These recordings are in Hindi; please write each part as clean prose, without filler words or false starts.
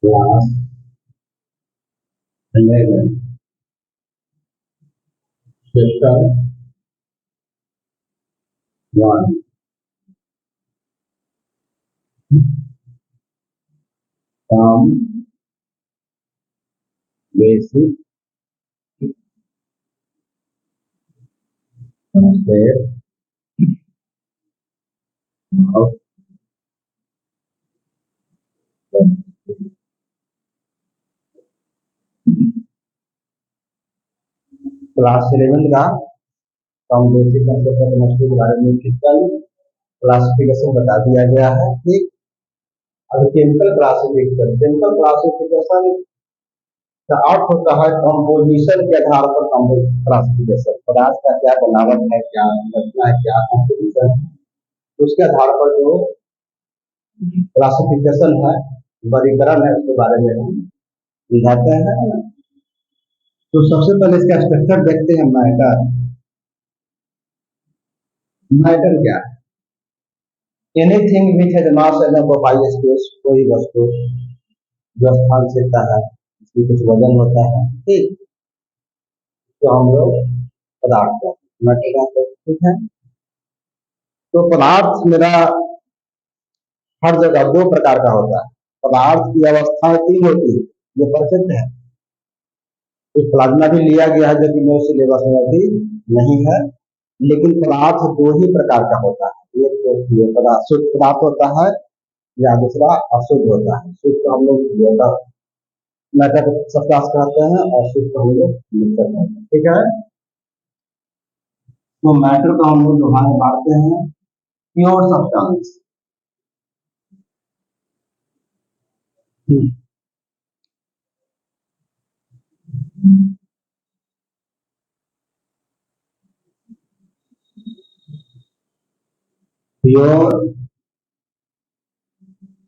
Class 11 chapter 1 from basic concept of class 11 का from basic concept of chemistry के बारे में फिजिकल क्लासिफिकेशन बता दिया गया है। ठीक, अब केमिकल क्लासिफिकेशन का अर्थ होता है कंपोजिशन के आधार पर क्लासिफिकेशन, पदार्थ का क्या बनावट है, क्या रचना है, क्या कंपोजिशन है, उसके आधार पर जो क्लासिफिकेशन है, वर्गीकरण है, उसके बारे में हम समझाते हैं। तो सबसे पहले इसका स्ट्रक्चर देखते हैं। मैटर क्या है? Anything which has mass and occupy space, कोई वस्तु जो स्थान लेता है, इसकी कुछ वजन होता है। ठीक, तो हम लोग पदार्थ का मैटर कहते हैं। ठीक है, तो पदार्थ मेरा हर जगह दो प्रकार का होता है। पदार्थ की अवस्था 3 होती है, ये प्रसिद्ध है। एक प्लाज्मा भी लिया गया है जो कि मेरे सिलेबस में अभी नहीं है, लेकिन पदार्थ 2 ही प्रकार का होता है। एक तो ये पदार्थ शुद्ध पदार्थ होता है, या दूसरा अशुद्ध होता है। शुद्ध तो हम लोग मैटर सब्सटेंस कहते हैं और शुद्ध तो हम लोग मिक्सर कहते हैं। ठीक है, तो मैटर को हम लोग दो भाग में बांटते हैं, प्योर सब्सटेंस। प्योर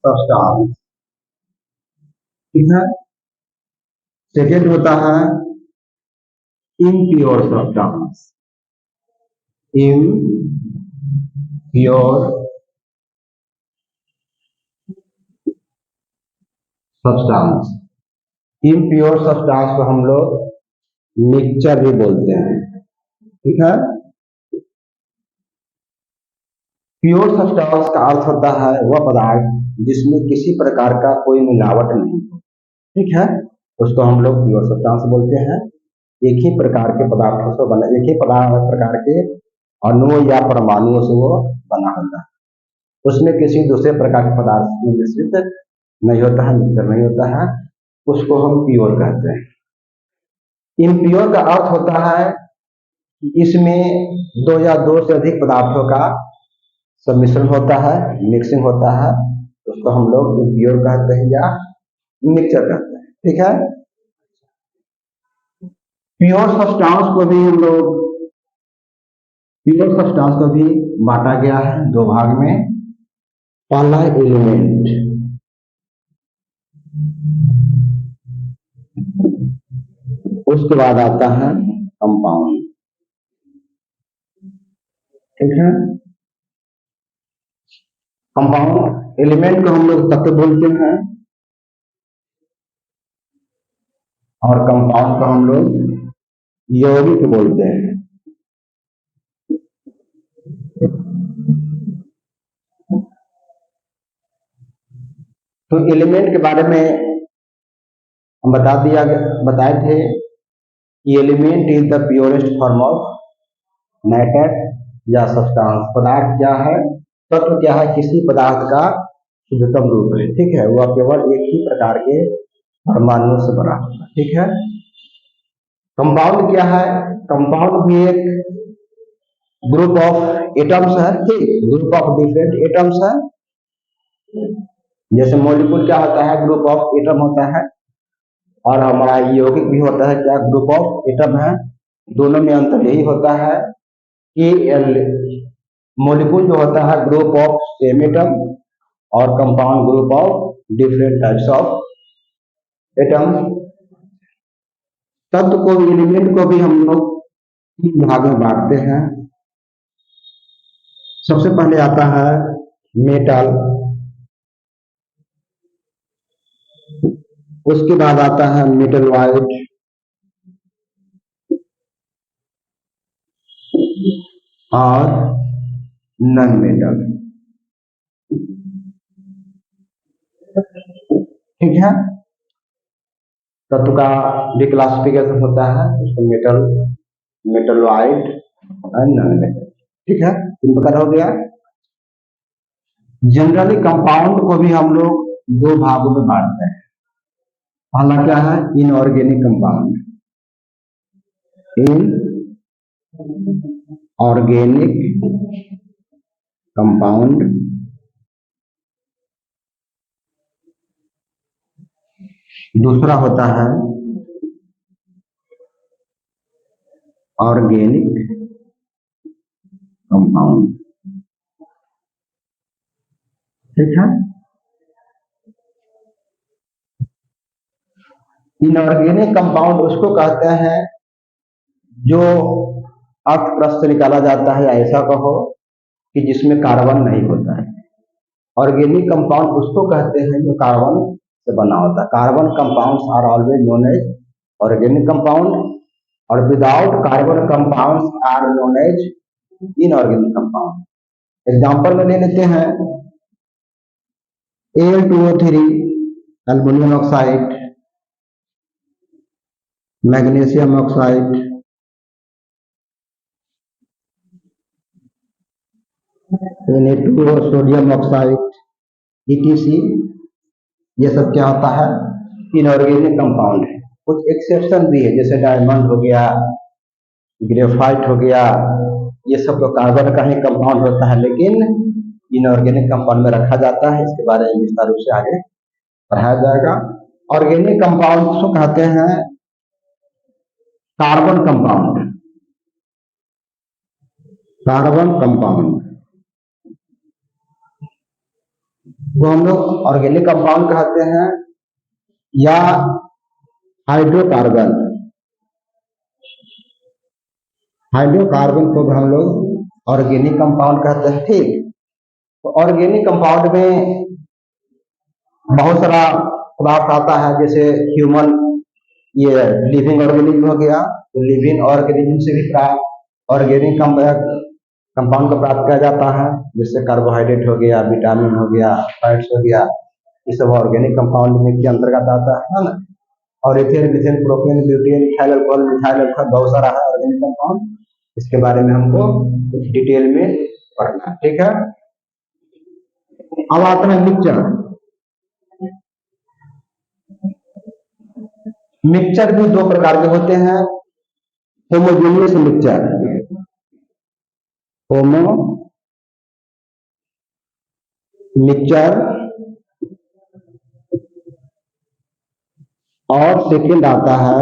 सब्सटेंस, ठीक है। सेकेंड होता है impure substance. Impure substance, impure substance को हम लोग मिक्सचर भी बोलते हैं। ठीक है, प्योर सब्सटेंस का अर्थ होता है वह पदार्थ जिसमें किसी प्रकार का कोई मिलावट नहीं हो। ठीक है, उसको हम लोग प्योर सब्सटेंस बोलते हैं। एक ही प्रकार के पदार्थों से बना, एक ही प्रकार के अणुओं या परमाणुओं से वो बना होता है। उसमें किसी दूसरे प्रकार के पदार्थ में मिश्रित नहीं होता है, मिक्सचर नहीं होता है, उसको हम प्योर कहते हैं। इम्प्योर का अर्थ होता है कि इसमें 2 या 2 से अधिक पदार्थों का सम्मिश्रण होता है, मिक्सिंग होता है, उसको हम लोग इम्प्योर कहते हैं या मिक्सचर कहते हैं। ठीक है, प्योर सब्सटेंस को भी बांटा गया है 2 भाग में। पहला एलिमेंट, उसके बाद आता है कंपाउंड। ठीक है, कंपाउंड एलिमेंट को हम लोग तत्व बोलते हैं और कंपाउंड को हम लोग यौगिक बोलते हैं। तो एलिमेंट के बारे में हम बताए थे कि element is the purest form of matter या सब्सटेंस। पदार्थ क्या है, तत्व क्या है, किसी पदार्थ का शुद्धतम रूप है। ठीक है, वह केवल एक ही प्रकार के परमाणुओं से बना होता है। ठीक है, कंपाउंड क्या है, कंपाउंड भी एक ग्रुप ऑफ एटम्स है। ठीक, ग्रुप ऑफ डिफरेंट एटम्स है। जैसे मॉलिक्यूल क्या होता है, ग्रुप ऑफ एटम होता है, और हमारा यौगिक भी होता है क्या, ग्रुप ऑफ एटम है। दोनों में अंतर यही होता है कि मॉलिक्यूल जो होता है ग्रुप ऑफ सेम एटम और compound group of different types of atom. तत्व को, एलिमेंट को भी हम लोग 3 भाग में बांटते हैं। सबसे पहले आता है मेटल, उसके बाद आता है मेटल वाइट और नन मेटल। ठीक है, तत्व का भी क्लासिफिकेशन होता है, उसको मेटल, मेटल वाइट और नन मेटल। ठीक है, तीन प्रकार हो गया। जनरली कंपाउंड को भी हम लोग दो भागों में बांटते हैं। पहला क्या है, inorganic compound, in organic compound. दूसरा होता है ऑर्गेनिक कंपाउंड। ठीक है, इनऑर्गेनिक कंपाउंड उसको कहते हैं जो अर्थ क्रस्ट से निकाला जाता है, ऐसा कहो कि जिसमें कार्बन नहीं होता है। ऑर्गेनिक कंपाउंड उसको कहते हैं जो कार्बन से बना होता है। Carbon compounds are always known as organic compound और without carbon compounds are known as inorganic compound. Example में ले लेते हैं Al2O3 aluminium oxide, magnesium oxide, Na2O sodium oxide, ETC। ये सब क्या होता है, इनऑर्गेनिक कंपाउंड है। कुछ एक्सेप्शन भी है, जैसे डायमंड हो गया, ग्रेफाइट हो गया, ये सब तो कार्बन का ही कंपाउंड होता है, लेकिन इनऑर्गेनिक कंपाउंड में रखा जाता है। इसके बारे में विस्तार रूप से आगे पढ़ाया जाएगा। ऑर्गेनिक कंपाउंड को कहते हैं कार्बन कंपाउंड, कार्बन कंपाउंड वो हम लोग ऑर्गेनिक कंपाउंड कहते हैं, या हाइड्रोकार्बन, हाइड्रोकार्बन को भी हम लोग ऑर्गेनिक कंपाउंड कहते हैं। ठीक, तो ऑर्गेनिक कंपाउंड में बहुत सारा पदार्थ आता है, जैसे ह्यूमन, ये लिविंग ऑर्गेनिज्म हो गया, तो लिविंग ऑर्गेनिज्म से भी प्राप्त ऑर्गेनिक कंपाउंड को प्राप्त किया जाता है, जैसे कार्बोहाइड्रेट हो गया, विटामिन हो गया, फैट्स हो गया, ये सब ऑर्गेनिक कंपाउंड में के अंतर्गत आता है ना। और ethane, methane, propane, butane, ethyl alcohol, methyl alcohol, बहुत सारा है ऑर्गेनिक कंपाउंड। इसके बारे में हमको कुछ डिटेल में पढ़ना है। ठीक है, अब आता है मिक्सचर। मिक्सचर भी दो प्रकार के होते हैं, होमोजेनियस मिक्सचर, होमो मिक्सचर, और सेकंड आता है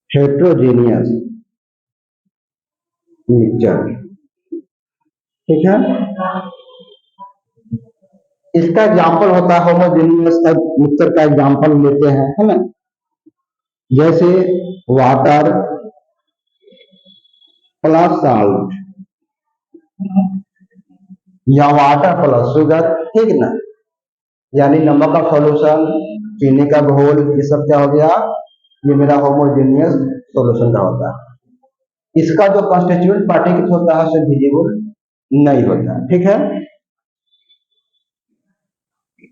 हेट्रोजेनियस मिक्सचर। ठीक है, इसका एग्जाम्पल होता है होमोजेनियस मिक्सचर का एग्जाम्पल लेते हैं, है ना, जैसे वाटर प्लस साल्ट या वाटर प्लस शुगर। ठीक ना, यानी नमक का सॉल्यूशन, चीनी का घोल, ये सब क्या हो गया, ये मेरा होमोजेनियस सॉल्यूशन का होता है। इसका जो कॉन्स्टिट्यूएंट पार्टिकल होता है उसे विजिबल नहीं होता। ठीक है,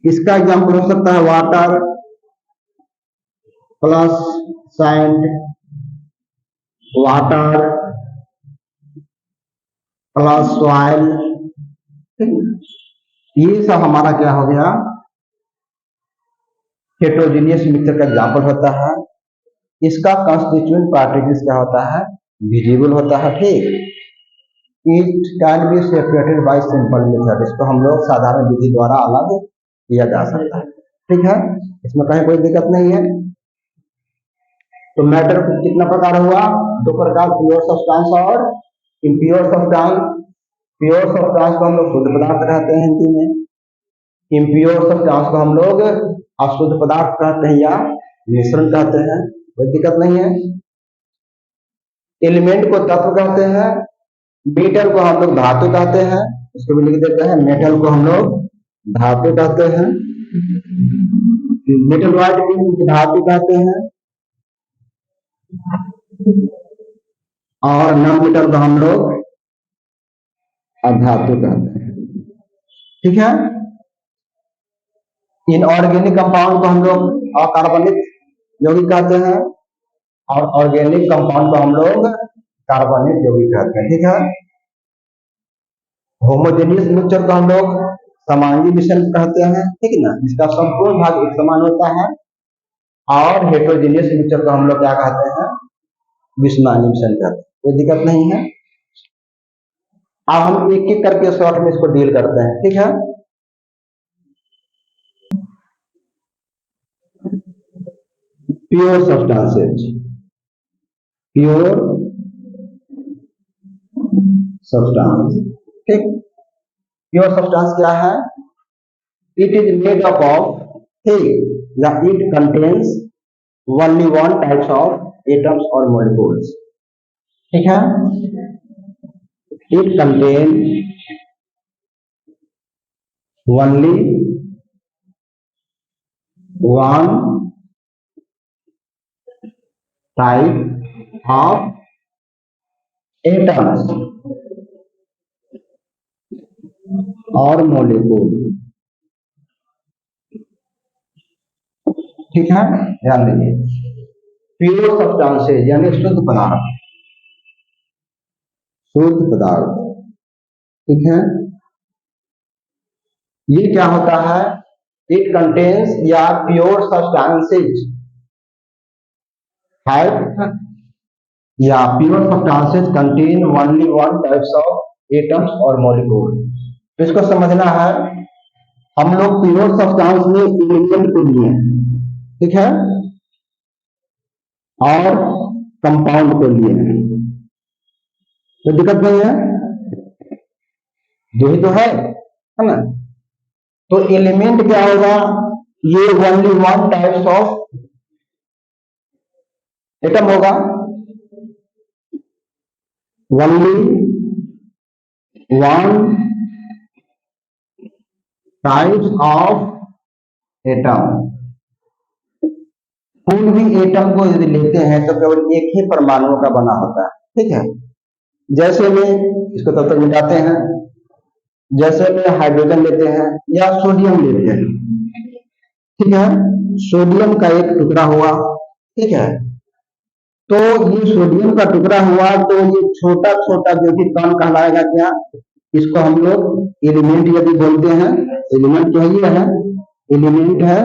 इसका एग्जाम्पल हो सकता है water plus sand, water plus soil. ये सब हमारा क्या हो गया, हेट्रोजेनियस मिक्सचर का एग्जाम्पल होता है। इसका कॉन्स्टिट्यूएंट पार्टिकल्स क्या होता है, विजिबल होता है। ठीक, it can be separated bye simple method, इसको हम लोग साधारण विधि द्वारा अलग किया जा सकता है। ठीक है, इसमें कहीं कोई दिक्कत नहीं है। तो मैटर कितना प्रकार हुआ, दो प्रकार, प्योर सब्सटेंस और इम्प्योर सब्सटेंस। प्योर सब्सटेंस को हम लोग शुद्ध पदार्थ कहते हैं हिंदी में, इम्प्योर सब्सटेंस को हम लोग अशुद्ध पदार्थ कहते हैं या मिश्रण कहते हैं, कोई दिक्कत नहीं है। एलिमेंट को तत्व कहते हैं, मीटर को हम लोग धातु कहते हैं, इसको भी लिख देते हैं। मेटल को हम लोग धातु कहते हैं, मेटल वाइट को धातु कहते हैं, और नॉन मेटल को हम लोग अधातु कहते हैं। ठीक है। इनऑर्गेनिक कंपाउंड को हम लोग अकार्बनिक यौगिक कहते हैं, और ऑर्गेनिक कंपाउंड को हम लोग कार्बनिक यौगिक कहते हैं। ठीक है। होमोजेनियस मिक्सचर को हम लोग समांगी मिश्रण कहते हैं। ठीक है ना, जिसका संपूर्ण भाग एक समान होता है। और हेट्रोजेनियस मिक्सचर को हम लोग क्या कहते हैं, विषमांगी मिश्रण कहते हैं। कोई दिक्कत नहीं है। अब हम एक एक करके शॉर्ट में इसको डील करते हैं। ठीक है। Pure substances, pure substance. ठीक। प्योर सब्सटेंस क्या है? It is made up of, ठीक, या it contains only one types of atoms और मॉलिक्यूल्स। ठीक है। It contain only one type of atoms और मॉलिक्यूल। ठीक है। ध्यान दीजिए, प्योर सब्सटेंसेज यानी शुद्ध पदार्थ, शुद्ध पदार्थ। ठीक है। ये क्या होता है? इट कंटेन्स या प्योर सब्सटेंसेज हैव या pure substances contain only one types of atoms और मॉलिक्यूल। तो इसको समझना है, हम लोग प्योर सब्सटेंस में एलिमेंट को लिए, ठीक है, और कंपाउंड को लिए हैं, तो दिक्कत नहीं है, यही तो है ना। तो एलिमेंट क्या होगा? ये only one types of atom होगा, only one types of atom. कोई भी एटम को यदि लेते हैं तो केवल एक ही परमाणुओं का बना होता है। ठीक है। जैसे में इसको तब तक मिटाते हैं, जैसे में हाइड्रोजन लेते हैं या सोडियम लेते हैं। ठीक है। सोडियम का एक टुकड़ा हुआ, ठीक है, तो ये सोडियम का टुकड़ा हुआ, तो ये छोटा छोटा जो कि कण कहलाएगा क्या? इसको हम लोग एलिमेंट यदि बोलते हैं, एलिमेंट तो ये है, एलिमेंट है।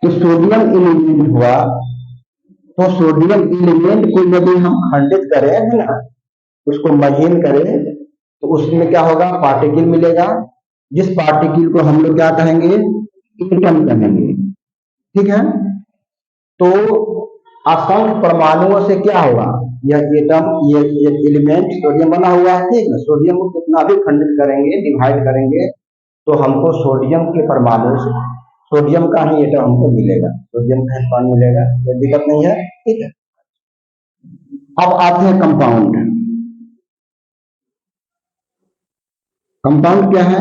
तो सोडियम एलिमेंट हुआ, तो सोडियम एलिमेंट को यदि हम खंडित करें, है ना, उसको महीन करें, तो उसमें क्या होगा? पार्टिकल मिलेगा, जिस पार्टिकल को हम लोग क्या कहेंगे? एटम कहेंगे। ठीक है। तो असंख्य परमाणुओं से क्या होगा? यह एटम, ये एलिमेंट सोडियम बना हुआ है, ठीक है। सोडियम को कितना भी खंडित करेंगे, डिवाइड करेंगे, तो हमको सोडियम के परमाणु से सोडियम का ही एटम हमको मिलेगा, सोडियम का ही मिलेगा, कोई दिक्कत नहीं है। ठीक है। अब आते हैं कंपाउंड। कंपाउंड क्या है?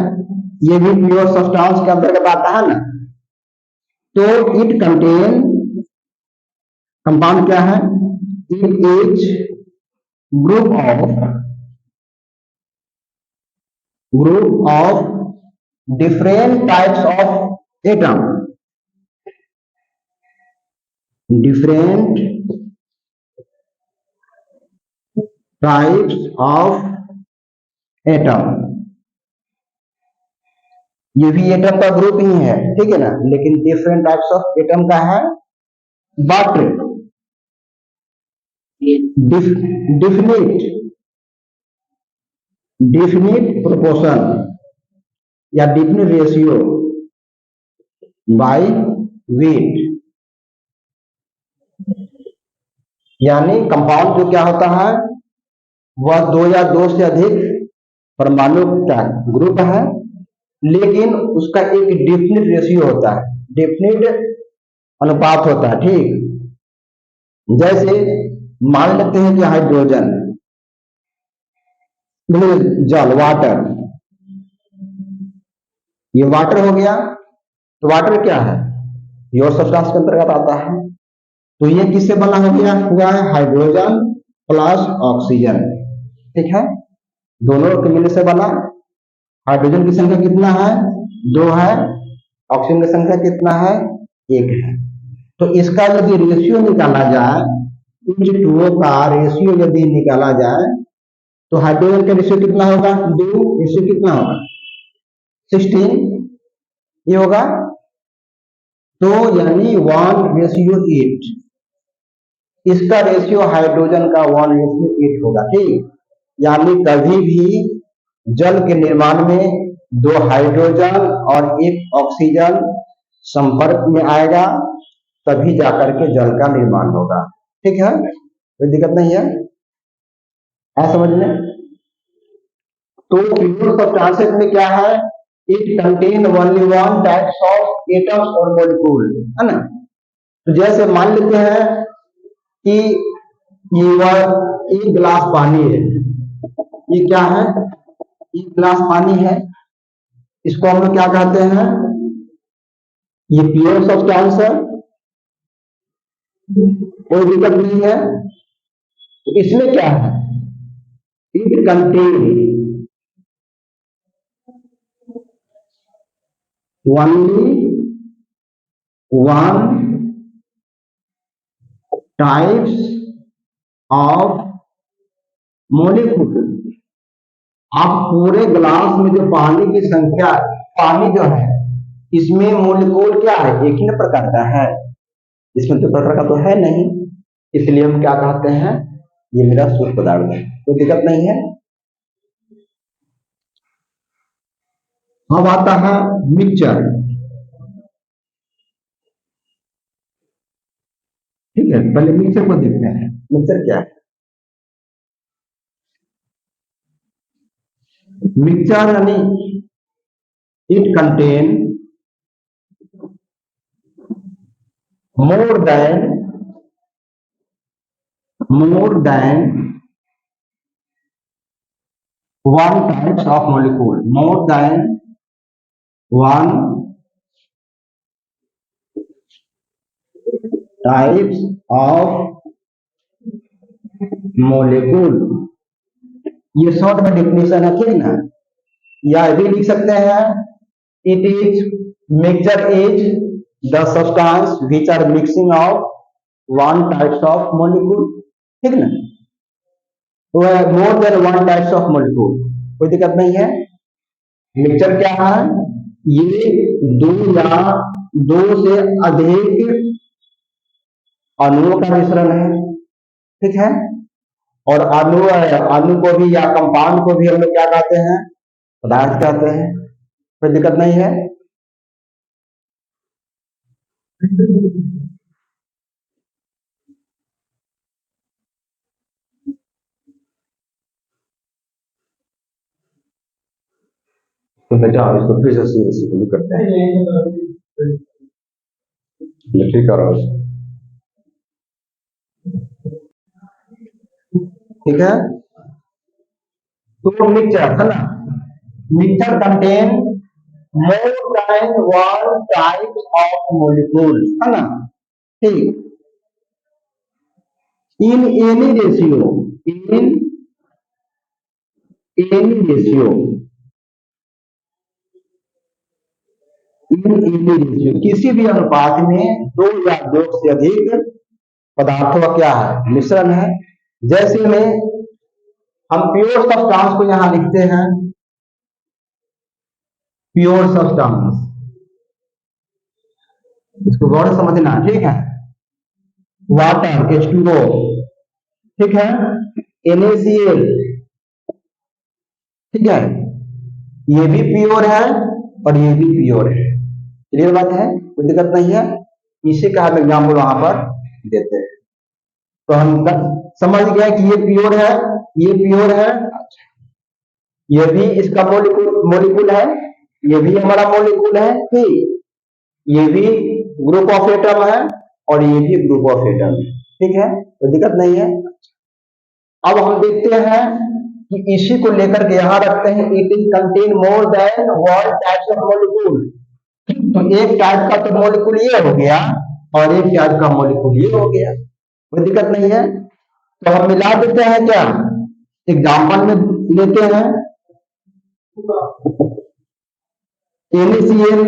ये भी प्योर सब्सटेंस के अंतर्गत आता है ना। तो इट कंटेन, कंपाउंड क्या है? It is group of different types of atom, different types of atom. ये भी एटम का ग्रुप ही है, ठीक है ना, लेकिन डिफरेंट टाइप्स ऑफ एटम का है। बट डिफिनिट प्रोपोर्शन या डिफिनिट रेशियो बाय वेट, यानी कंपाउंड जो क्या होता है, वह दो या दो से अधिक परमाणु का ग्रुप है, लेकिन उसका एक डिफिनिट रेशियो होता है, डिफिनिट अनुपात होता है। ठीक, जैसे मान लेते हैं कि हाइड्रोजन, जल, वाटर, ये वाटर हो गया। तो वाटर क्या है, प्योर सब्सटेंस के अंतर्गत आता है। तो ये किससे बना हो गया हुआ है, हाइड्रोजन प्लस ऑक्सीजन। ठीक है, दोनों के मिलने से बना। हाइड्रोजन की संख्या कितना है, 2 है। ऑक्सीजन की संख्या कितना है, 1 है। तो इसका यदि रेशियो निकाला जाए, इन टूओं का रेशियो यदि निकाला जाए, तो हाइड्रोजन का रेशियो कितना होगा, 2 रेशियो कितना होगा, 16 ये होगा। तो यानी 1:8, इसका रेशियो हाइड्रोजन का 1:8 होगा। ठीक, यानी कभी भी जल के निर्माण में 2 हाइड्रोजन और 1 ऑक्सीजन संपर्क में आएगा, तभी जाकर के जल का निर्माण होगा। ठीक है, कोई दिक्कत नहीं है, समझ में। तो प्योर सब्सटेंसेस में क्या है, it contain only one types of atoms और मॉलिक्यूल, है ना। तो जैसे मान लेते हैं कि एक गिलास पानी है, ये क्या है, एक गिलास पानी है, इसको हम लोग क्या कहते हैं, ये प्योर सब्सटेंस है, कोई दिक्कत नहीं है। तो इसमें क्या है, it contain only one types of molecule। आप पूरे ग्लास में जो पानी की संख्या, पानी जो है इसमें मोलिक्यूल क्या है, एक ही ना प्रकार का है, इसमें तो प्रकार का तो है नहीं, इसलिए हम क्या कहते हैं, ये मेरा शुद्ध पदार्थ है, कोई दिक्कत नहीं है। अब आता है मिक्सचर। ठीक है, पहले मिक्सचर को देखते हैं, मिक्सचर क्या है। मिक्सचर यानी it contain more than one types of molecule, more than one types of molecule। ये शॉर्ट में डेफिनेशन है, ठीक ना। या भी लिख सकते हैं, it is mixture is the substance which are mixing of one types of molecule, ठीक ना। तो more than one types of molecule, कोई दिक्कत नहीं है। मिक्सचर क्या है, ये दो से अधिक अणुओं का मिश्रण है, ठीक है। और अणु को भी या कंपाउंड को भी हम लोग क्या कहते हैं, पदार्थ कहते हैं, कोई दिक्कत नहीं है। तो बेटा इसको फिर से शुरू करते हैं, ठीक करो, ठीक है। तो मिक्सचर है ना, mixture contain more than one types of molecule, है ना। ठीक, in any ratio, in any ratio, in any ratio, किसी भी अनुपात में 2 या 2 से अधिक पदार्थों का क्या है, मिश्रण है। जैसे में हम प्योर सब्सटेंस को यहां लिखते हैं, प्योर सब्सटेंस, इसको गौर से समझना, ठीक है। वाटर H2O, ठीक है, NaCl, ठीक है, ये भी प्योर है और ये भी प्योर है, क्लियर बात है, कोई दिक्कत नहीं है। इसी का हम एग्जाम्पल वहां पर देते हैं, तो हम समझ गए कि ये प्योर है, ये प्योर है, ये भी इसका मोलिक्यूल है, ये भी हमारा मोलिक्यूल है, ठीक, ये भी ग्रुप ऑफ एटम है और ये भी ग्रुप ऑफ एटम है, ठीक है, कोई दिक्कत नहीं है। अब हम देखते हैं कि इसी को लेकर के यहां रखते हैं, it is contain more than one types of molecule. तो एक टाइप का तो मॉलिक्यूल ये हो गया और एक टाइप का मॉलिक्यूल ये हो गया, कोई दिक्कत नहीं है। तो हम मिला देते हैं क्या, एग्जाम्पल में लेते हैं NaCl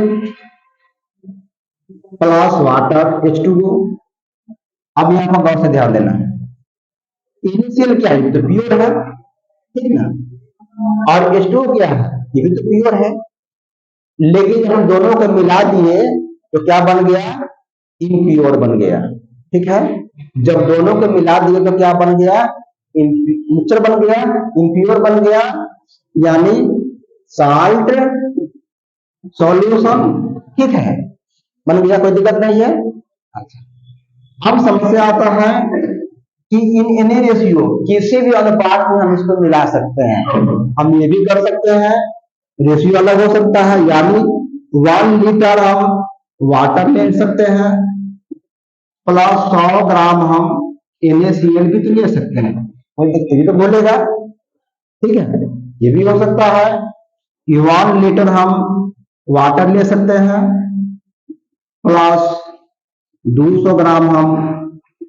प्लस वाटर H2O। अब यहां पर गौर से ध्यान देना है, NaCl क्या है, तो प्योर है, ठीक ना, और H2O क्या है, ये भी तो प्योर है। लेकिन हम दोनों को मिला दिए तो क्या बन गया, इम्प्योर बन गया, ठीक है। जब दोनों को मिला दिए तो क्या बन गया, मिक्सचर बन गया, इम्प्योर बन गया, यानी साल्ट सॉल्यूशन, ठीक है, बन गया, कोई दिक्कत नहीं है। अच्छा, अब समस्या आता है कि इन एनी रेशियो किसी भी अनुपात में हम इसको मिला सकते हैं। हम ये भी कर सकते हैं, रेशियो अलग हो सकता है, यानी 1 लीटर हम वाटर ले सकते हैं प्लस 100 ग्राम हम NaCl भी तो ले सकते हैं, कोई दिक्कत ये तो बोलेगा, ठीक है। ये भी हो सकता है कि 1 लीटर हम वाटर ले सकते हैं प्लस 200 ग्राम हम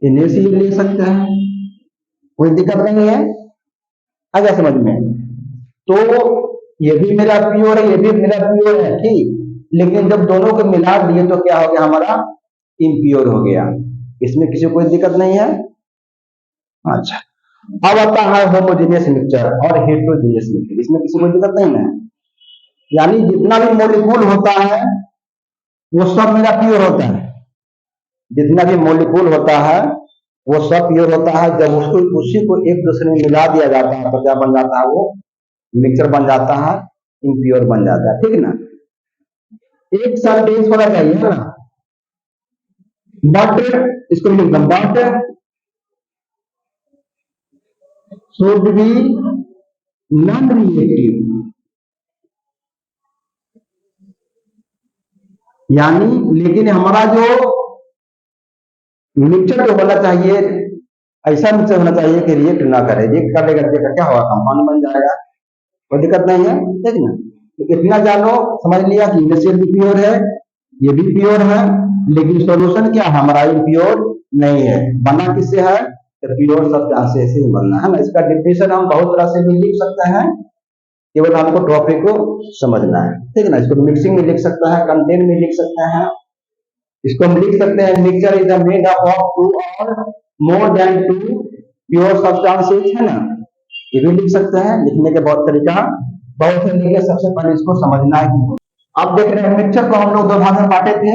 NaCl ले सकते हैं, कोई दिक्कत नहीं है, आ गया समझ में। तो ये भी मेरा प्योर है, ये भी मेरा प्योर है, ठीक। लेकिन जब दोनों को मिला दिए तो क्या हो गया, हमारा इम्प्योर हो गया, इसमें किसी को कोई दिक्कत नहीं है। अच्छा, अब आता है होमोजेनियस मिक्सचर और हेट्रोजेनियस मिक्सचर, इसमें किसी को दिक्कत नहीं है, यानी जितना भी मॉलिक्यूल होता है वो सब मेरा प्योर होता है, जितना भी मॉलिक्यूल होता है वो सब प्योर होता है। जब उसको उसी को एक दूसरे में मिला दिया जाता है तो क्या बन जाता है, वो मिक्सचर बन जाता है, इम्प्योर बन जाता है, ठीक ना। एक सेंटेंस होना चाहिए ना, बट इसको लिखना, but should be non reactive, यानी लेकिन हमारा जो मिक्सचर जो होना चाहिए, ऐसा मिक्सचर होना चाहिए कि रिएक्ट ना करे, रिएक्ट कर लेगा तो क्या होगा, कंपाउंड बन जाएगा, कोई दिक्कत नहीं है, ठीक ना। तो इतना जानो, समझ लिया कि NaCl भी प्योर है, ये भी प्योर है, लेकिन सॉल्यूशन क्या है, हमारा प्योर नहीं है, बना किससे है, तो प्योर सब्सटेंस से ही बनना है ना। इसका डिफिनेशन हम बहुत तरह से भी लिख सकते हैं, केवल हमको टॉपिक को समझना है, ठीक है ना। इसको मिक्सिंग में लिख सकते हैं, कंटेंट में लिख सकते हैं, इसको हम लिख सकते हैं mixture is made up of 2 और मोर देन 2 प्योर सब्सटेंसेस, है ना, ये भी लिख सकते हैं। लिखने के बहुत तरीका बहुत से लिखे, सबसे पहले इसको समझना है। आप देख रहे हैं मिक्सचर को हम लोग दो भाग में बांटे थे,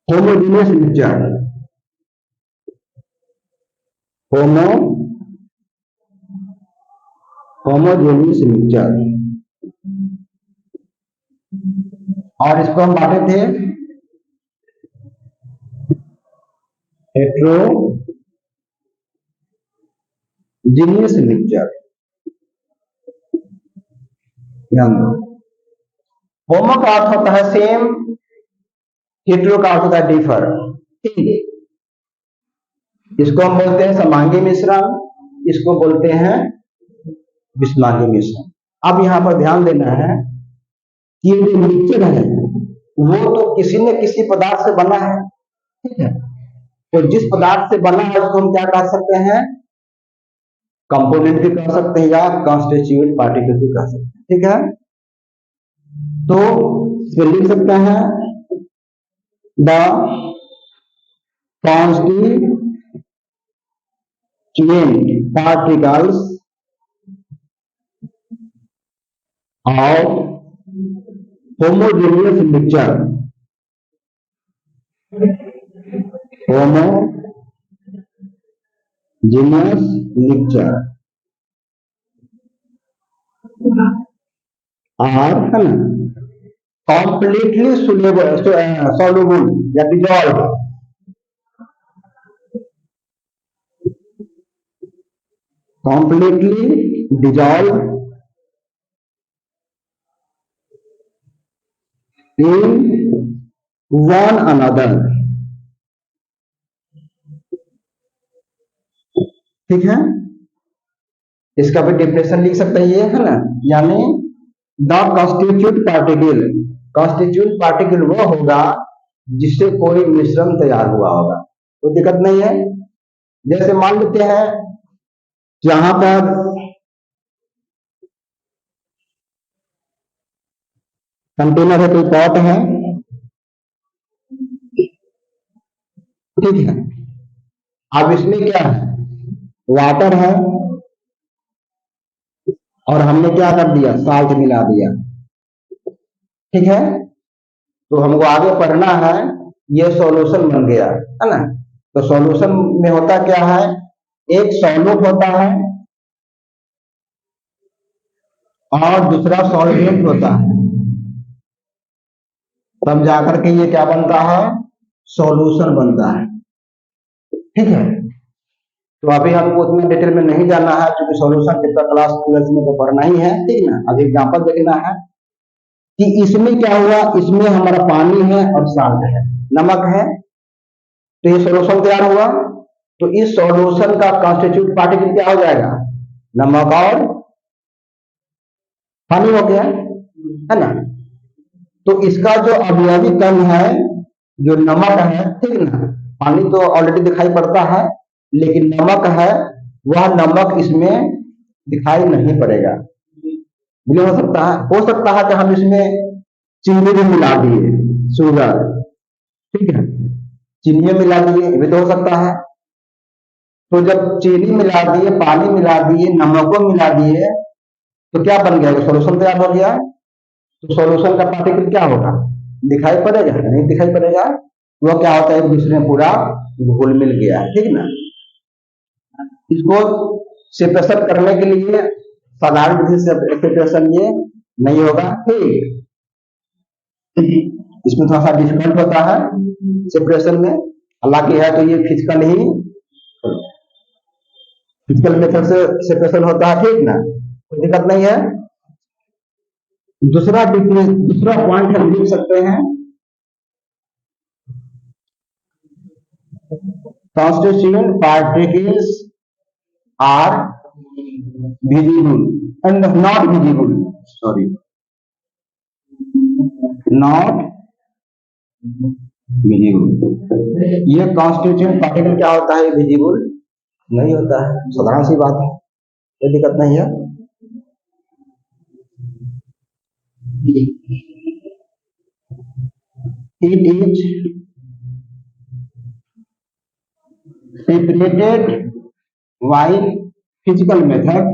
होमोजेनियस मिक्सचर, होमोजेनियस मिक्सचर, और इसको हम बांटे थे हेट्रोजीनियस मिक्सचर। ध्यान दो, होमो का अर्थ होता है सेम, हेट्रो का अर्थ होता है डिफर, ठीक है। इसको हम बोलते हैं समांगी मिश्रण, इसको बोलते हैं विषमांगी मिश्रण। अब यहां पर ध्यान देना है कि ये जो मिक्सचर है वो तो किसी न किसी पदार्थ से बना है, ठीक है। तो जिस पदार्थ से बना है उसको हम क्या कह सकते हैं, कंपोनेंट भी कह सकते हैं या कॉन्स्टिट्यूएंट पार्टिकल भी कह सकते हैं, ठीक है। तो इसमें लिख सकते हैं the constituent particles of homogeneous mixture, homogeneous mixture are, है ना, कंप्लीटली सॉल्युबल या dissolve, completely dissolve in one another, ठीक है, इसका भी डेफिनेशन लिख सकते हैं, ये है ना, यानी द कॉन्स्टिट्यूट पार्टिकल वो होगा जिससे कोई मिश्रण तैयार हुआ होगा, कोई दिक्कत नहीं है। जैसे मान लेते हैं यहां पर कंटेनर है, कोई पॉट है, ठीक है, अब इसमें क्या है, वाटर है, और हमने क्या कर दिया, साल्ट मिला दिया, ठीक है। तो हमको आगे पढ़ना है, ये सॉल्यूशन बन गया है ना। तो सॉल्यूशन में होता क्या है, एक सॉल्यूट होता है और दूसरा सॉल्वेंट होता है, तब जाकर के ये क्या बनता है, सॉल्यूशन बनता है, ठीक है। तो अभी हमको उतना डिटेल में नहीं जाना है, क्योंकि सॉल्यूशन जितना क्लास 12 में तो पढ़ना ही है, ठीक ना। अभी एग्जांपल देखना है कि इसमें क्या हुआ, इसमें हमारा पानी है और साल्ट है, नमक है, तो ये सॉल्यूशन तैयार हुआ। तो इस सॉल्यूशन का कॉन्स्टिट्यूट पार्टिकल क्या हो जाएगा, नमक और पानी हो गया, है ना। तो इसका जो अवयवी कण है, जो नमक है, ठीक ना, पानी तो ऑलरेडी दिखाई पड़ता है, लेकिन नमक है, वह नमक इसमें दिखाई नहीं पड़ेगा। ये हो सकता है कि हम इसमें चीनी भी मिला दिए, शुगर, ठीक है, चीनी मिला दिए, ये तो हो सकता है। तो जब चीनी मिला दिए, पानी मिला दिए, नमक मिला दिए, तो क्या बन गया, सॉल्यूशन तैयार हो गया। तो सॉल्यूशन का पार्टिकल क्या होगा, दिखाई पड़ेगा, नहीं दिखाई पड़ेगा, वो क्या होता है, एक दूसरे में पूरा घुल मिल गया, ठीक ना। इसको सेपरेशन करने के लिए साधारण विधि से सेपरेशन ये नहीं होगा, ठीक। इसमें थोड़ा सा डिफिकल्ट होता है सेपरेशन में, हालांकि है तो ये फिजिकल मेथड से सेपरेशन होता है, ठीक ना, कोई दिक्कत नहीं है। दूसरा पॉइंट हम लिख सकते हैं, constituent particles are visible and not visible, sorry, not visible। ये constituent particle क्या होता है, visible नहीं होता है, साधारण सी बात है, कोई दिक्कत नहीं है। It is separated while physical method,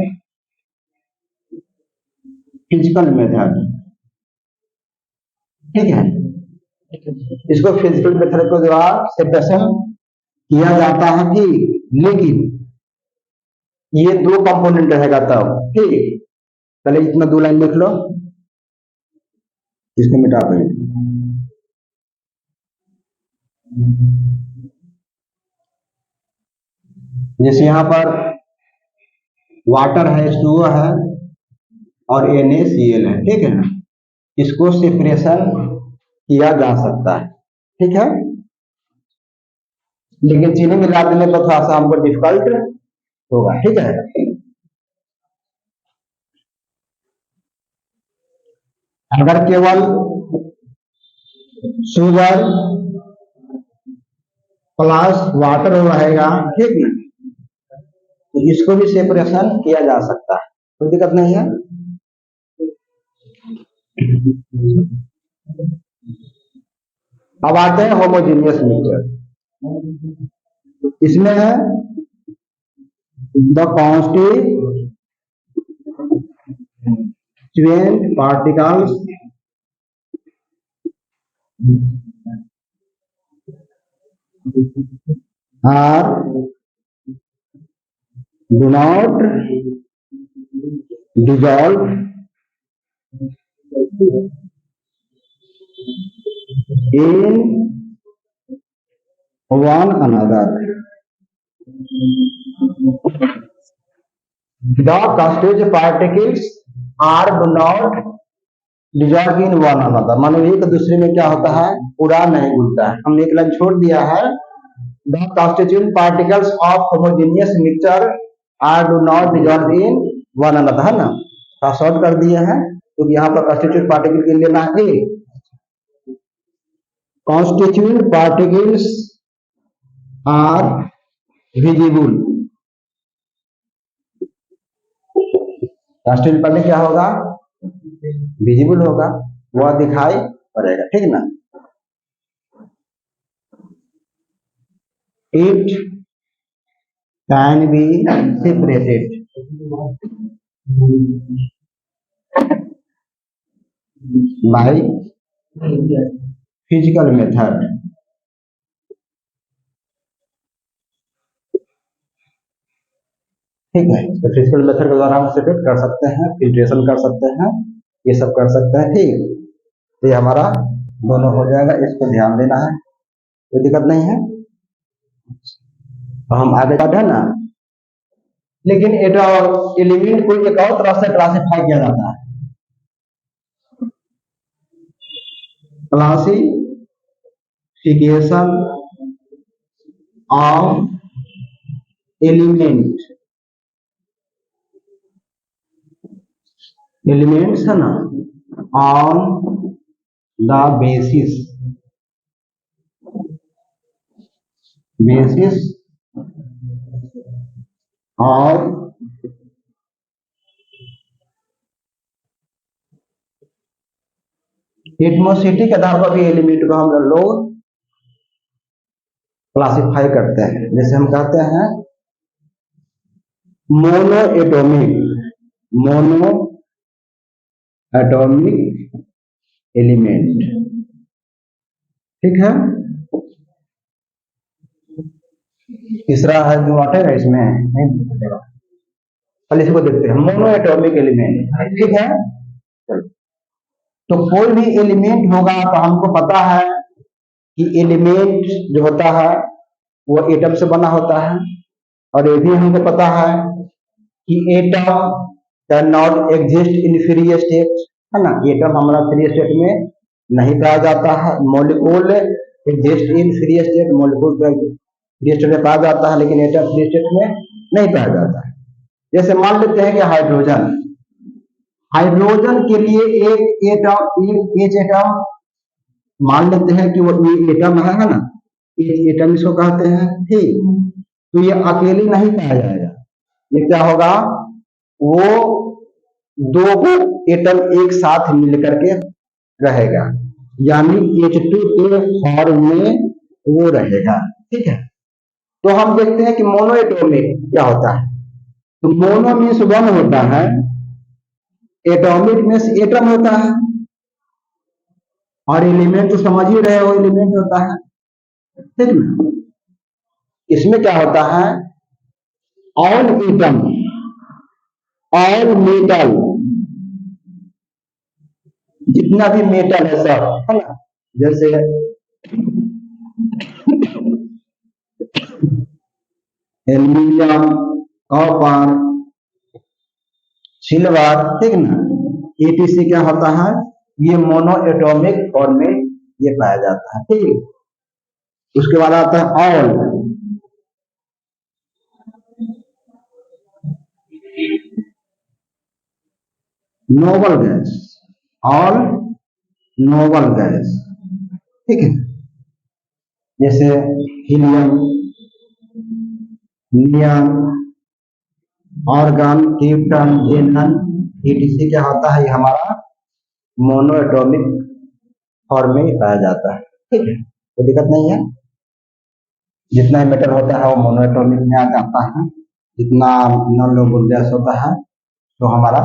ठीक है, इसको फिजिकल मेथड के द्वारा सेपरेशन किया जाता है, ठीक। लेकिन ये दो कंपोनेंट रहेगा तब, ठीक। पहले इसमें 2 लाइन लिख लो, इसको मिटा दो। जैसे यहां पर वाटर है, H2O है और NaCl है, ठीक है ना, इसको सेपरेशन किया जा सकता है, ठीक है। लेकिन चीनी मिला देने पर थोड़ा सा हमको डिफिकल्ट होगा, ठीक है। अगर केवल शुगर प्लस वाटर रहेगा, ठीक ना, तो इसको भी सेपरेशन किया जा सकता है, कोई दिक्कत नहीं है। अब आते हैं होमोजेनियस मिक्सचर, इसमें है the constituent particles are do not dissolve in one another. The constituent particles are do not dissolve in one another, मानो एक दूसरे में क्या होता है, पूरा नहीं घुलता है। हमने एक लाइन छोड़ दिया है, the constituent particles of homogeneous mixture are do not dissolve in one another, है ना, शॉर्ट कर दिए हैं क्योंकि यहाँ पर कॉन्स्टिट्यूट पार्टिकल के लिए लेना है A. Constitute particles are visible, constitute particle क्या होगा, विजिबल होगा, वह दिखाई पड़ेगा, ठीक ना। It can be separated by physical method, ठीक है। तो फिजिकल मेथड के द्वारा हम सेपरेट कर सकते हैं, फिल्ट्रेशन कर सकते हैं, ये सब कर सकते हैं, ठीक। तो ये हमारा दोनों हो जाएगा, इसको ध्यान देना है, कोई दिक्कत नहीं है। तो हम आगे बढ़े ना, लेकिन एलिमेंट को एक और तरह से क्लासिफाई किया जाता है, क्लासिफिकेशन ऑफ एलिमेंट, एलिमेंट्स है ना, on the basis of atmospheric के आधार पर भी एलिमेंट को हम लोग क्लासिफाई करते हैं। जैसे हम कहते हैं मोनो एटॉमिक एलिमेंट, ठीक है। तीसरा है जो आटेगा इसमें नहीं, पहले इसको देखते हैं, मोनो एटॉमिक एलिमेंट, ठीक है। चलो, तो कोई भी एलिमेंट होगा तो हमको पता है कि एलिमेंट जो होता है वो एटम से बना होता है, और ये भी हमको पता है कि atom can not exist in free state, है ना, एटम हमारा फ्री स्टेट में नहीं पाया जाता है, molecule exist in free state, molecule free state में पाया जाता है, लेकिन एटम फ्री स्टेट में नहीं पाया जाता है। जैसे मान लेते हैं कि हाइड्रोजन के लिए एक एटम मान लेते हैं कि वो एटम है ना, एटम इसको कहते हैं, ठीक। तो ये अकेले नहीं पाया जाएगा, ये क्या होगा, वो दो एटम एक साथ मिलकर के रहेगा, यानी H2 के फॉर्म में वो रहेगा, ठीक है। तो हम देखते हैं कि मोनो एटॉमिक क्या होता है, तो मोनो मीन्स वन होता है, एटॉमिक मीन्स एटम होता है, और एलिमेंट तो समझ ही रहे हो, एलिमेंट होता है, ठीक ना। इसमें क्या होता है, ऑल एटम, ऑल मेटल, जितना भी मेटल है सब, है ना, जैसे एल्यूमिनियम, कॉपर, सिल्वर, ठीक ना, ETC क्या होता है, ये मोनो एटॉमिक फॉर्म में ये पाया जाता है, ठीक। उसके बाद आता है all, noble gas, all noble gas, ठीक है, जैसे हीलियम, नियन, ऑर्गन, क्रिप्टन, जेनन, ETC क्या होता है, ये हमारा मोनो एटॉमिक फॉर्म में पाया जाता है, ठीक है, कोई दिक्कत नहीं है। जितना मेटल होता है वो मोनो एटॉमिक में आ जाता है, जितना नॉन नोबल गैस होता है तो हमारा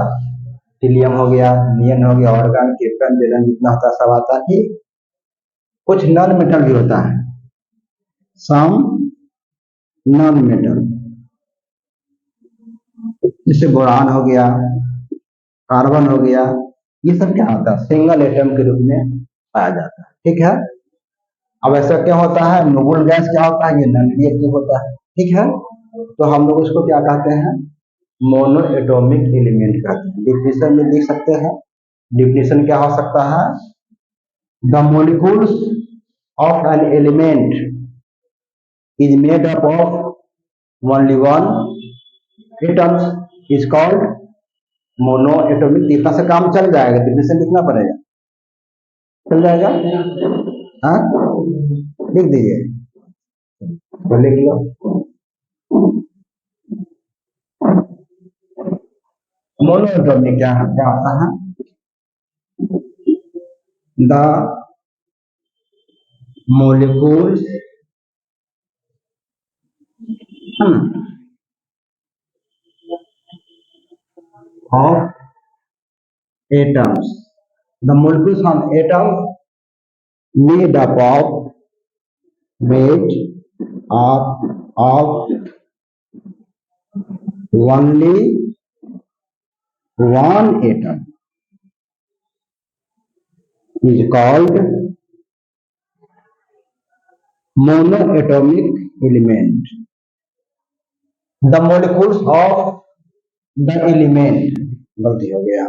हीलियम हो गया, नियन हो गया, ऑर्गन, क्रिप्टन, जेनन, जितना होता है सब आता है, ठीक। कुछ नॉन मेटल भी होता है, सम नॉन मेटल, जैसे बोरान हो गया, कार्बन हो गया, ये सब क्या होता है, सिंगल एटम के रूप में पाया जाता है, ठीक है। अब ऐसा क्या होता है, नोबल गैस क्या होता है, ये नॉन रिएक्टिव होता है, ठीक है। तो हम लोग इसको क्या कहते हैं, मोनो एटॉमिक एलिमेंट कहते हैं। डिफिनेशन में लिख सकते हैं, डिफिनेशन क्या हो सकता है, the molecules of an element is made up of only one atoms is called mono atomic. इतना से काम चल जाएगा, डिफिनेशन लिखना पड़ेगा, चल जाएगा। हाँ लिख दीजिए, तो लिख लो। मोनो एटॉमिक क्या होता है? The molecules of atoms, the molecules of atoms made up of weight of only one atom is called monoatomic element. The molecules of the element, गलती हो गया,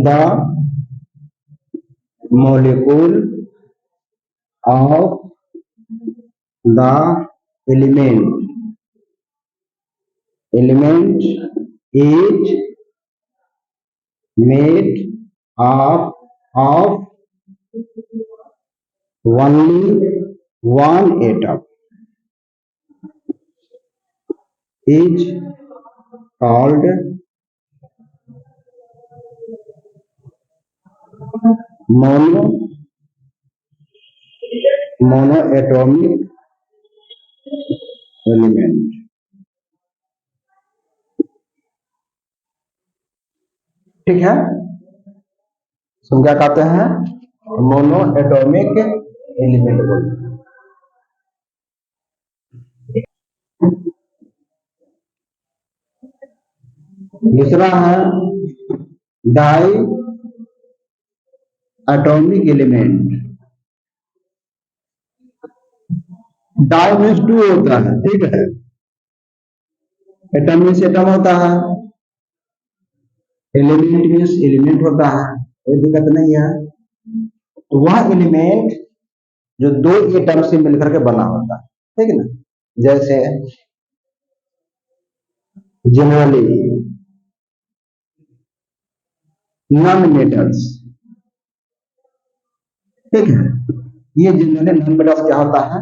the molecule of the element is made up of only one atom is called monoatomic element। ठीक है, हम क्या कहते हैं? मोनोएटॉमिक एलिमेंट बोलते हैं। दूसरा है diatomic element. Di means two होता है, ठीक है। एटम मीन्स एटम होता है, एलिमेंट मीन्स एलिमेंट होता है, कोई दिक्कत नहीं है। तो वह एलिमेंट जो दो एटम से मिलकर के बना होता है, ठीक है ना। जैसे जनरली नॉन मेटल्स, ठीक है, ये जनरली नॉन मेटल्स क्या होता है?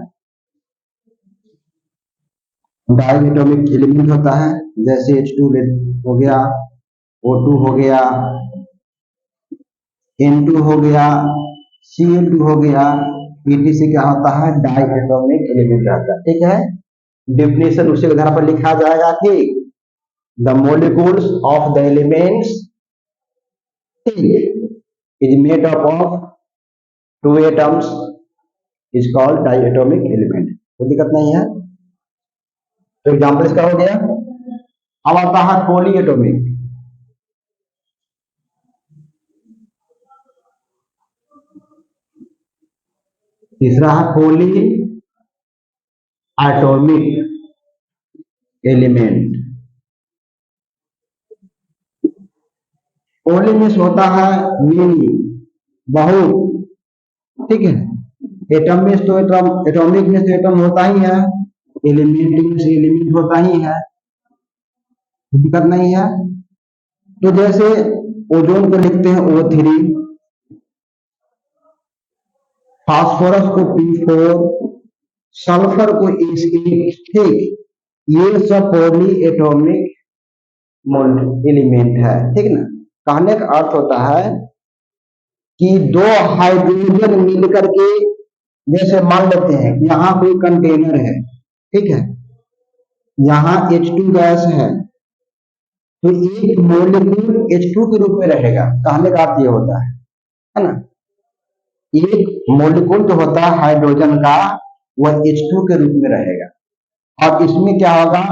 डाई एटॉमिक एलिमेंट होता है, जैसे H2 हो गया, O2 हो गया, N2 हो गया, Cl2 हो गया, ET से क्या होता है? डाई एटॉमिक एलिमेंट रहता है, ठीक है। डेफिनेशन उसी के आधार पर लिखा जाएगा कि the molecules of the elements is made up of two atoms is called diatomic element. कोई दिक्कत नहीं है। तो एग्जाम्पल इसका हो गया। अब आता है पॉली एटॉमिक। तीसरा है poly atomic element. Poly means होता है मेनी, बहुत, ठीक है। एटम मीन्स तो एटम, एटॉमिक मीन्स तो एटम होता ही है, एलिमेंट मीन्स एलिमेंट होता ही है, दिक्कत नहीं है। तो जैसे ओजोन को लिखते हैं O3, फास्फोरस को P4, सल्फर को S8, ठीक। ये सब पॉली एटॉमिक एलिमेंट है, ठीक ना। कहने का अर्थ होता है कि दो हाइड्रोजन मिलकर के, जैसे मान लेते हैं यहाँ कोई कंटेनर है, ठीक है, यहाँ H2 गैस है, तो एक मोलिक्यूल H2 के रूप में रहेगा। कहने का अर्थ ये होता है ना। एक मोलिक्यूल जो होता है हाइड्रोजन का, वह H2 के रूप में रहेगा, और इसमें क्या होगा?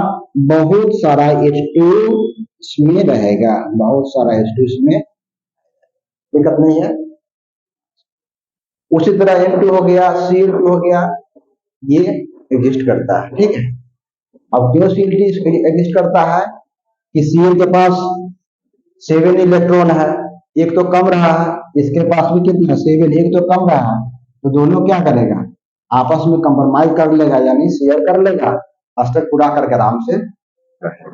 बहुत सारा H2 इसमें रहेगा, बहुत सारा H2 इसमें, दिक्कत नहीं है। उसी तरह N2 हो गया, Cl2 हो गया, ये एग्जिस्ट करता है, ठीक है। अब क्यों Cl2 एग्जिस्ट करता है कि Cl के पास 7 इलेक्ट्रॉन है, एक तो कम रहा है, इसके पास भी कितना सिविल एक तो कम रहा, तो दोनों क्या करेगा, आपस में कंप्रोमाइज कर लेगा, यानी शेयर कर लेगा, अस्तर पूरा करके आराम से रहेगा।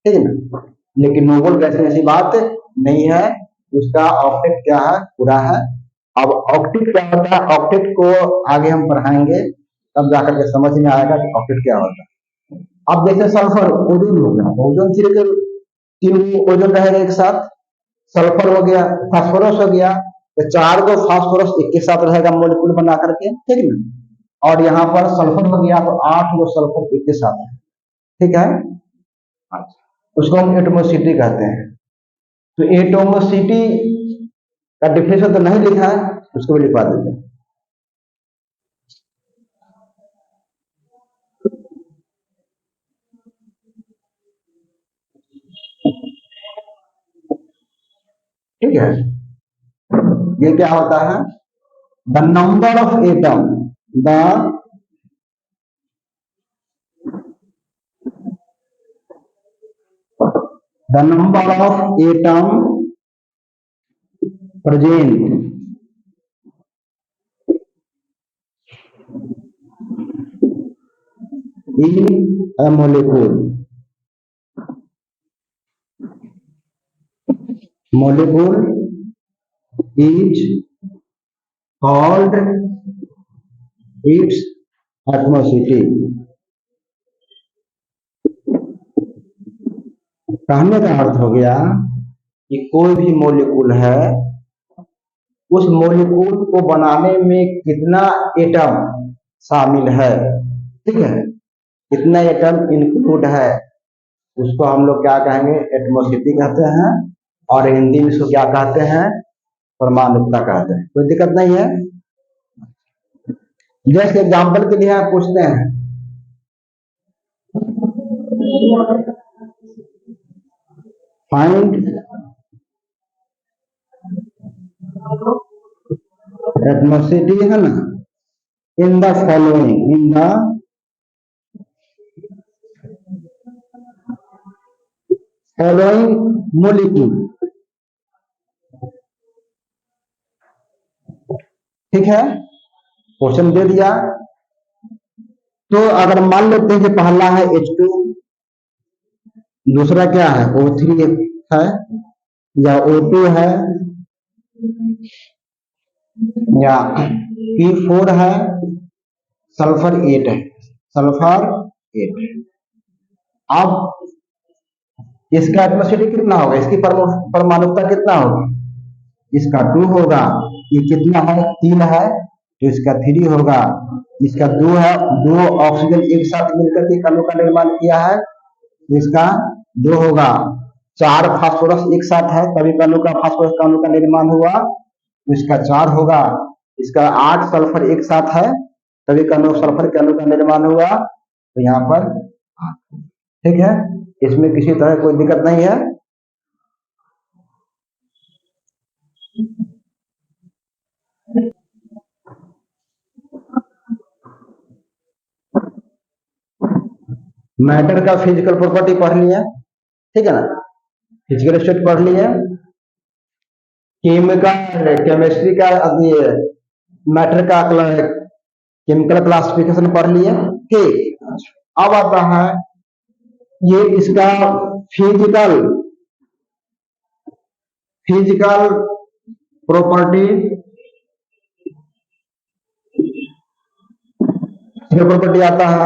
ठीक है ना। लेकिन नोबल गैस में ऐसी बात नहीं है, उसका ऑक्टेट क्या है, पूरा है। अब ऑक्टेट क्या होता है, ऑक्टेट को आगे हम पढ़ाएंगे, तब जाकर के समझ में आएगा कि ऑक्टेट क्या होता है। अब देखते सल्फर ओजोन हो गया, ओजोन तीन ओजोन रहेगा एक साथ, सल्फर हो गया, फास्फोरस हो गया, तो चार गो फास्फोरस एक के साथ रहेगा मोलिक्यूल बना करके, ठीक ना। और यहाँ पर सल्फर हो गया तो 8 गो सल्फर एक के साथ है, ठीक है। अच्छा, उसको हम एटमोसिटी कहते हैं। तो एटोमोसिटी का डिफिनेशन तो नहीं लिखा है, उसको भी लिखवा देते हैं। ठीक है, ये क्या होता है, the number of atom, the number of atom present in a molecule is called its atmosity। कहने का अर्थ हो गया कि कोई भी मोलिक्यूल है, उस मोलिक्यूल को बनाने में कितना एटम शामिल है, ठीक है, कितना एटम इंक्लूड है, उसको हम लोग क्या कहेंगे, एटमोसिटी कहते हैं। और हिंदी में इसको क्या कहते हैं, परमाणुकता कहते हैं। कोई दिक्कत नहीं है। जैसे एग्जाम्पल के लिए आप पूछते हैं, फाइंड एटमोसिटी है ना, in the following, in the following molecule, ठीक है, क्वेश्चन दे दिया। तो अगर मान लेते हैं कि पहला है H2, दूसरा क्या है O3 है, या O2 है, या P4 है, सल्फर 8 है, सल्फर 8। अब इसका एटमॉस्फेरिक कितना होगा, इसकी परमाणुकता कितना होगी, इसका 2 होगा, ये कितना है 3 है, तो इसका 3 होगा, इसका 2 है, 2 ऑक्सीजन एक साथ मिलकर के अणु का निर्माण किया है, तो इसका 2 होगा। 4 फास्फोरस एक साथ है, तभी अणु का फास्फोरस का अणु का निर्माण हुआ, तो इसका 4 होगा। इसका 8 सल्फर एक साथ है, तभी अणु सल्फर के अणु का निर्माण हुआ, तो यहाँ पर 8। ठीक है, इसमें किसी तरह कोई दिक्कत नहीं है। मैटर का फिजिकल प्रॉपर्टी पढ़ लिया, ठीक है ना, फिजिकल स्टेट पढ़ लिया, केमिस्ट्री का मैटर का केमिकल क्लासिफिकेशन पढ़ लिया। ठीक, अब आता है ये इसका फिजिकल प्रॉपर्टी, आता है,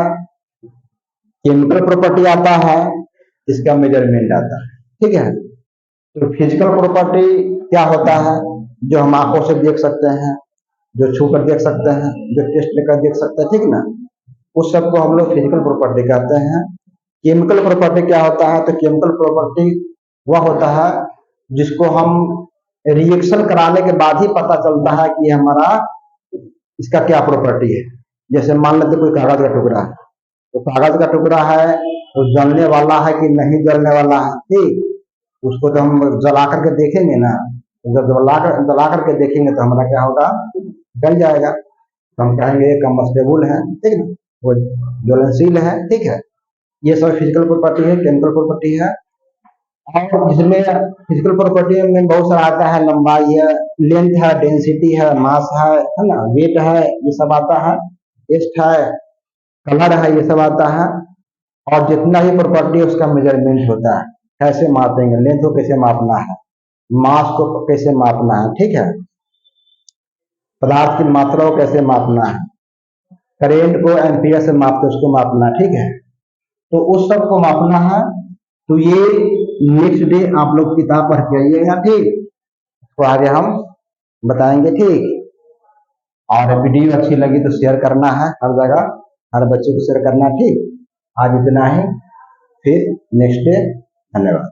केमिकल प्रॉपर्टी आता है, इसका मेजरमेंट आता है। ठीक है, तो फिजिकल प्रॉपर्टी क्या होता है, जो हम आंखों से देख सकते हैं, जो छू कर देख सकते हैं, जो टेस्ट लेकर देख सकते हैं, ठीक ना, उस सब को हम लोग फिजिकल प्रॉपर्टी कहते हैं। केमिकल प्रॉपर्टी क्या होता है, तो केमिकल प्रॉपर्टी वह होता है जिसको हम रिएक्शन कराने के बाद ही पता चलता है कि हमारा इसका क्या प्रॉपर्टी है। जैसे मान लेते कोई कागज का टुकड़ा है, तो कागज का टुकड़ा है तो जलने वाला है कि नहीं जलने वाला है, ठीक, उसको तो हम जला करके देखेंगे ना, तो जब जला करके देखेंगे तो हमारा क्या होगा, जल जाएगा, तो हम कहेंगे ये कम्बस्टेबल है, ठीक ना, वो ज्वलनशील है। ठीक है, ये सब फिजिकल प्रॉपर्टी है, केमिकल प्रॉपर्टी है। और जिसमें फिजिकल प्रॉपर्टी में बहुत सारा आता है, लंबाई है, लेंथ है, डेंसिटी है, मास है ना, वेट है, ये सब आता है, टेस्ट है, कलर है, ये सब आता है। और जितना भी प्रॉपर्टी उसका मेजरमेंट होता है, कैसे मापेंगे, लेंथ को कैसे मापना है, मास को कैसे मापना है, ठीक है, पदार्थ की मात्रा को कैसे मापना है, करेंट को एम्पियर से मापते उसको मापना, ठीक है, तो उस सब को मापना है। तो ये नेक्स्ट डे आप लोग किताब पढ़ के आइएगा, ठीक, तो आगे हम बताएंगे, ठीक। और वीडियो अच्छी लगी तो शेयर करना है, हर जगह हर बच्चे को शेयर करना, ठीक। आज इतना ही, फिर नेक्स्ट डे, धन्यवाद।